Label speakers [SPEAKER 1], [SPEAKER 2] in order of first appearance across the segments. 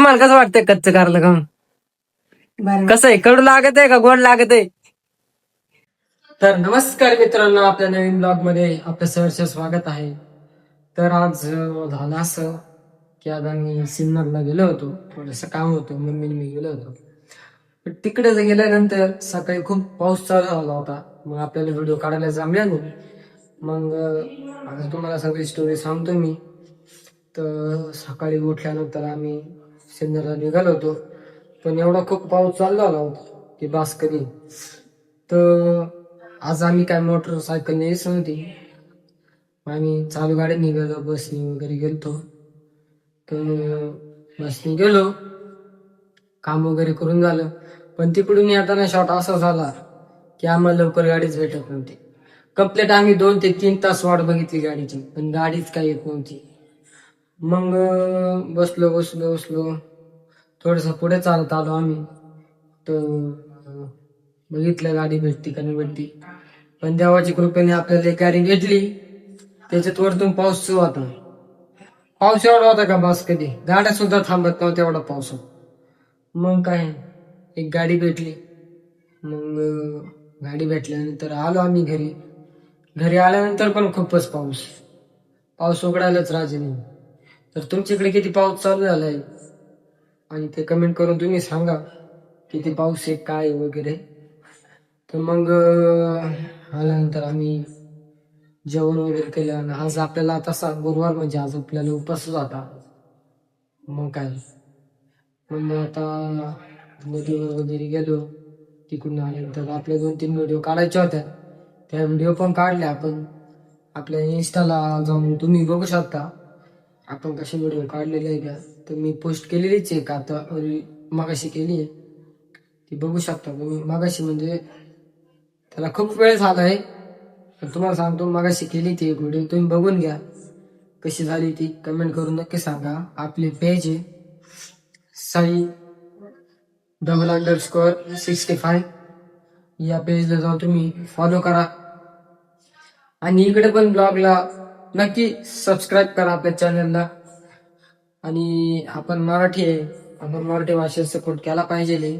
[SPEAKER 1] तुम्हाला कसं वाटतंय कच्चं कारलं खाऊन? कसं आहे, कडू लागत आहे का गोड लागत आहे? तर नमस्कार मित्रांनो, आपल्या नवीन ब्लॉग मध्ये आपलं सहर्ष स्वागत आहे. तर आज झालं असं की आज आम्ही सिन्नरला गेलो होतो. थोडस काम होतं, मम्मीने मी गेलो होतो. पण तिकडे गेल्यानंतर सकाळी खूप पाऊस चालू झाला होता. मग आपल्याला व्हिडिओ काढायला जमल्या नाही. मग आता तुम्हाला सगळी स्टोरी सांगतो मी. तर सकाळी उठल्यानंतर आम्ही सिन्नरला निघालो होतो. पण एवढा खूप पाऊस चालू झाला होता की बास कधी. तर आज आम्ही काय मोटरसायकल यायच नव्हती, आम्ही चालू गाडी निघालो, बसनी वगैरे गेलतो. तर बसनी गेलो, काम वगैरे करून झालं. पण तिकडून येताना शॉट असा झाला की आम्हाला लवकर गाडीच भेटत नव्हती. कंप्लीट आम्ही 2 ते 3 तास वाट बघितली गाडीची, पण गाडीच काही येत नव्हती. मग बसलो बसलो बसलो थोडस पुढे चालत आलो आम्ही. तर बघितलं गाडी भेटती का नाही भेटती. पण देवाची कृपेने आपल्याला एक गाडी भेटली. त्याच्यात वरतून पाऊस सुरू होता. पाऊस एवढा होता का बस कधी गाड्या सुद्धा थांबत नव्हत्या एवढा पाऊस होता. मग काय, एक गाडी भेटली. मग गाडी भेटल्यानंतर आलो आम्ही घरी. घरी आल्यानंतर पण खूपच पाऊस पाऊस उघडायलाच राजी नाही. तर तुमच्याकडे किती पाऊस चालू झालाय आणि ते कमेंट करून तुम्ही सांगा किती पाऊस आहे काय वगैरे. तर मग आल्यानंतर आम्ही जेवण वगैरे केलं. आणि आज आपल्याला तसा गुरुवार म्हणजे आज आपल्याला उपासच होता. मग काय, मग आता नदीवर वगैरे गेलो. तिकडून आल्यानंतर आपल्या 2-3 व्हिडिओ काढायच्या होत्या, त्या व्हिडिओ पण काढल्या आपण. आपल्या इन्स्टाला जाऊन तुम्ही बघू शकता आपण कसे व्हिडिओ काढलेले आहे का. तर मी पोस्ट केलेलीच आहे का, आता मगाशी केली आहे, ती बघू शकता तुम्ही. मगाशी म्हणजे त्याला खूप वेळ झालाय, पण तुम्हाला सांगतो मगाशी केली ती एक व्हिडिओ, तुम्ही बघून घ्या कशी झाली ती. कमेंट करून नक्की सांगा. आपली पेज आहे साई _65, या पेजला जाऊन तुम्ही फॉलो करा. आणि इकडे पण ब्लॉगला नक्की सबस्क्राईब करा आपल्या चॅनलला. आणि आपण मराठी आहे, आपण मराठी भाषेत सपोर्ट केला पाहिजे.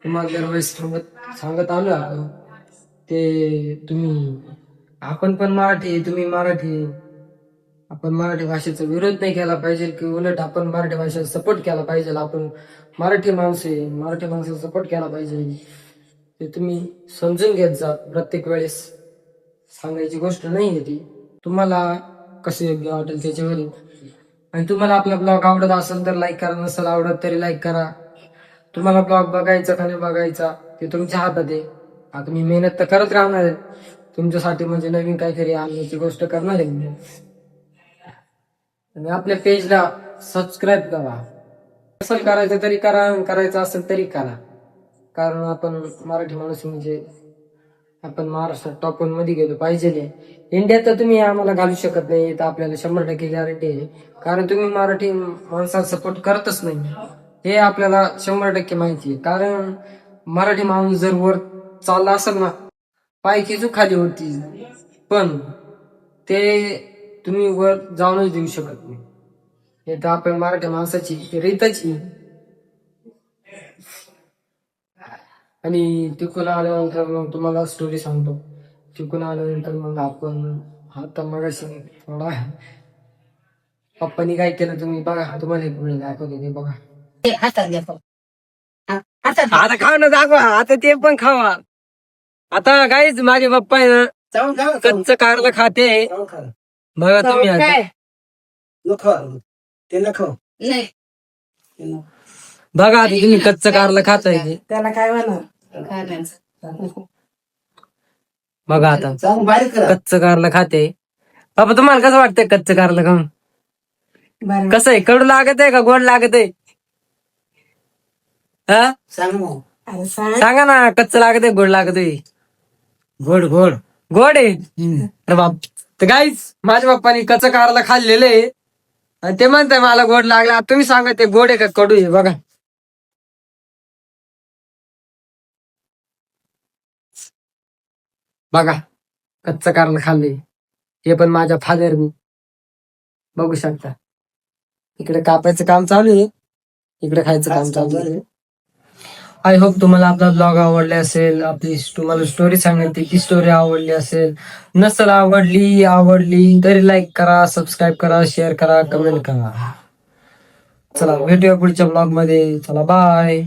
[SPEAKER 1] तुम्हाला दरवेळेस सांगत आलो आपण ते. तुम्ही, आपण पण मराठी आहे, तुम्ही मराठी आहे. आपण मराठी भाषेचा विरोध नाही केला पाहिजे, की उलट आपण मराठी भाषेचा सपोर्ट केला पाहिजे. आपण मराठी माणसं आहे, मराठी माणसाचा सपोर्ट केला पाहिजे. ते तुम्ही समजून घेत जा. प्रत्येक वेळेस सांगायची गोष्ट नाही आहे ती. तुम्हाला कसे योग्य वाटेल त्याच्यावर. आणि तुम्हाला आपला ब्लॉग आवडत असेल तर लाईक करा, नसेल आवडत तरी लाईक करा. तुम्हाला ब्लॉग बघायचा का नाही बघायचा ते तुमच्या हातात आहे. आता मी मेहनत तर करत राहणार आहे तुमच्यासाठी, म्हणजे नवीन काहीतरी आणण्याची गोष्ट करणार आहे मी. आणि आपल्या पेजला सबस्क्राईब करा. असं करायचं तरी करा, करायचं असेल तरी करा. कारण आपण मराठी माणूस म्हणजे आपण महाराष्ट्रात टॉप 1 मध्ये गेलो पाहिजे. इंडियात तर तुम्ही आम्हाला घालू शकत नाही, तर आपल्याला 100% गॅरंटी आहे. कारण तुम्ही मराठी माणसाला सपोर्ट करतच नाही, हे आपल्याला 100% माहिती आहे. कारण मराठी माणूस जर वर चालला असेल ना, पाय खिचू खाली होती, पण ते तुम्ही वर जाऊनच देऊ शकत नाही. हे तर आपण मराठी माणसाची रीतच आहे. आणि तिकडून आल्यानंतर मग तुम्हाला स्टोरी सांगतो. तिकडून आल्यानंतर मग आपण आता मगाशी थोडा पप्पानी काय केलं तुम्ही बघा. तुम्हाला एक वेळ दाखवते ते बघा. आता खाऊ ना, दाखवा आता ते पण खावा. आता काहीच माझे पप्पा आहे ना कच्चं कारलं खाते. बघा तुम्ही आता. बघा आता तुम्ही कच्चं कारलं खाताय ते.
[SPEAKER 2] त्याला काय होणार.
[SPEAKER 1] बघा आता कच्चं कारलं खाते. बाबा तुम्हाला कसं वाटतंय कच्चं कारलं खाऊन? कसं आहे, कडू लागत आहे का गोड लागत आहे? हा सांगा ना, कच्चं लागत आहे गोड लागत आहे? गोड गोड गोड आहे. अरे बाप. तर गाईज माझ्या बाप्पानी कच्चं कारलं खाल्लेलं आहे आणि ते म्हणताय मला गोड लागला. तुम्ही सांगा ते गोड आहे का कडू आहे? बघा बघा कच्चं कारलं खाल्ले, हे पण माझ्या फादरनी. बघू शकता इकडे कापायचं काम चालू आहे. इकडे खायचं काम चालू आहे. आय होप तुम्हाला आपला ब्लॉग आवडला असेल, आपली तुम्हाला स्टोरी सांगितली ती स्टोरी आवडली असेल. नसेल आवडली तरी लाईक करा, सबस्क्राईब करा, शेअर करा, कमेंट करा. चला भेटूया पुढच्या ब्लॉग मध्ये. चला बाय.